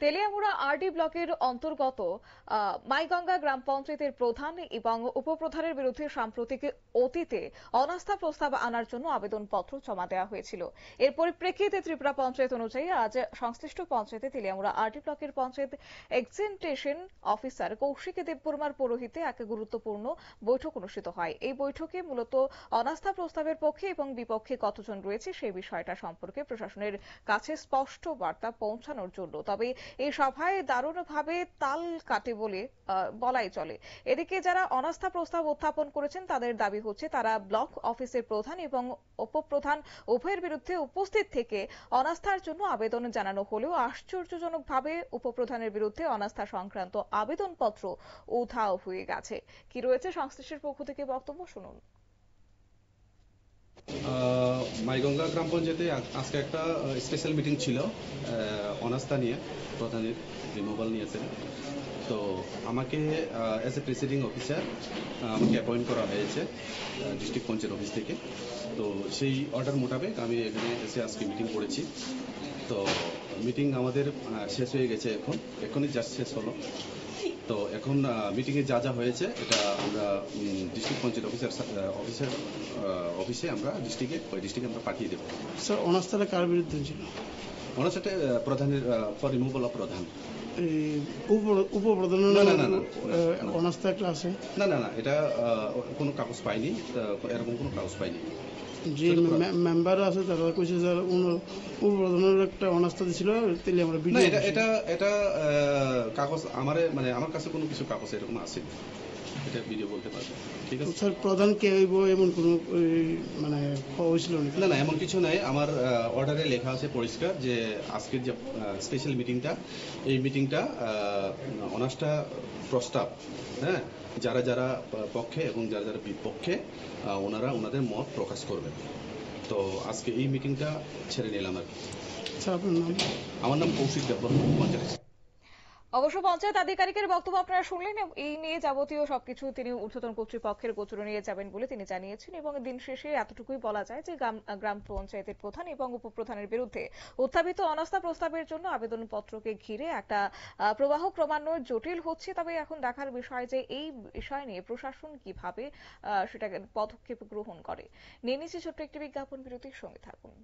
Teliamura RD ব্লকের অন্তর্গত মাইগঙ্গা গ্রাম পঞ্চায়েতের প্রধান এবং উপপ্রধানের বিরুদ্ধে সাম্প্রতিক অতীতে অনাস্থা প্রস্তাব আনার জন্য আবেদনপত্র জমা দেওয়া হয়েছিল। এর পরিপ্রেক্ষিতে ত্রিপুরা পঞ্চায়েত অনুযায়ী আজ সংশ্লিষ্ট পঞ্চায়েতে তেলিয়ামুড়া আরডি ব্লকের পঞ্চায়েত এক্সিকিউটিভ অফিসার কৌশিক দেববর্মার পৌরোহিত্যে এক গুরুত্বপূর্ণ বৈঠক অনুষ্ঠিত হয়। এই বৈঠকে মূলত অনাস্থা প্রস্তাবের পক্ষে এবং বিপক্ষে কতজন রয়েছে সেই বিষয়টা সম্পর্কে প্রশাসনের কাছে স্পষ্ট বার্তা পৌঁছানোর জন্য। তবে এই সভায় দারুণভাবে তাল কাটে বলে বলাই চলে। এদিকে যারা অনাস্থা প্রস্তাব উত্থাপন করেছেন তাদের দাবি হচ্ছে তারা ব্লক অফিসের প্রধান এবং উপপ্রধান উভয়ের বিরুদ্ধে উপস্থিত থেকে অনাস্থার জন্য আবেদন জানানো হলেও আশ্চর্যজনকভাবে উপপ্রধানের বিরুদ্ধে অনাস্থা সংক্রান্ত আবেদনপত্র উধাও হয়ে গেছে। কি রয়েছে সংশ্লিষ্টের পক্ষ থেকে বক্তব্য শুনুন। মাইগঙ্গা গ্রাম পঞ্চায়েতে আজকে একটা স্পেশাল মিটিং ছিল অনাস্থা নিয়ে, প্রধানের রিমুভাল নিয়েছে। তো আমাকে অ্যাজ এ প্রিসাইডিং অফিসার আমাকে অ্যাপয়েন্ট করা হয়েছে ডিস্ট্রিক্ট পঞ্চায়েত অফিস থেকে। তো সেই অর্ডার মোতাবেক আমি এখানে এসে আজকে মিটিং করেছি। তো মিটিং আমাদের শেষ হয়ে গেছে, এখনই জাস্ট শেষ হলো। তো এখন মিটিংয়ে যা যা হয়েছে এটা আমরা ডিস্ট্রিক্ট পঞ্চায়েত অফিসে আমরা ডিস্ট্রিক্টে আমরা পাঠিয়ে দেবো। স্যার, অনাস্থাটা কার বিরুদ্ধে ছিল? অনাস্থাটা প্রধানের ফর রিমুভাল অফ প্রধান। উপপ্রধানের অনাস্থা একটা আছে? না, এটা কোনো কাগজ পাইনি, এরকম কোনো কাগজ পাইনি। যে মেম্বার আছে তারা কইছে যে উপপ্রধানের একটা অনাস্থা দিছিল তেলিয়ামুড়া ভিডিও। এটা কাগজ আমার কাছে কোনো কিছু কাগজ এরকম আছে, এটা ভিডিও বলতে পারবে। ঠিক আছে স্যার, প্রধান কে হইব এমন কোনো হয়েছিল না, এমন কিছু নাই। আমার অর্ডারে লেখা আছে পরিষ্কার যে আজকের যে স্পেশাল মিটিংটা, এই মিটিংটা অনাস্থা প্রস্তাব, হ্যাঁ, যারা যারা পক্ষে এবং যারা যারা বিপক্ষে ওনারা ওনাদের মত প্রকাশ করবেন। তো আজকে এই মিটিংটা ছেড়ে নিলাম আর কি। আমার নাম কৌশিক দেববর্মা, পঞ্চায়েত। অবশ্য পঞ্চায়েত আধিকারিকের বক্তব্য আপনারা শুনলেন। এই নিয়ে যাবতীয় সবকিছু তিনি ঊর্ধ্বতন কর্তৃপক্ষের গোচরে নিয়ে যাবেন বলে তিনি জানিয়েছেন। এবং দিন শেষে এতটুকুই বলা যায় যে গ্রাম পঞ্চায়েতের প্রধান এবং উপপ্রধানের বিরুদ্ধে উত্থাপিত অনাস্থা প্রস্তাবের জন্য আবেদনপত্রকে ঘিরে একটা প্রবাহ ক্রমান্বয়ে জটিল হচ্ছে। তবে এখন দেখার বিষয় যে এই বিষয় নিয়ে প্রশাসন কিভাবে সেটাকে পদক্ষেপ গ্রহণ করে। নিয়ে নিচ্ছে ছোট্ট একটি বিজ্ঞাপন বিরতির সঙ্গে থাকুন।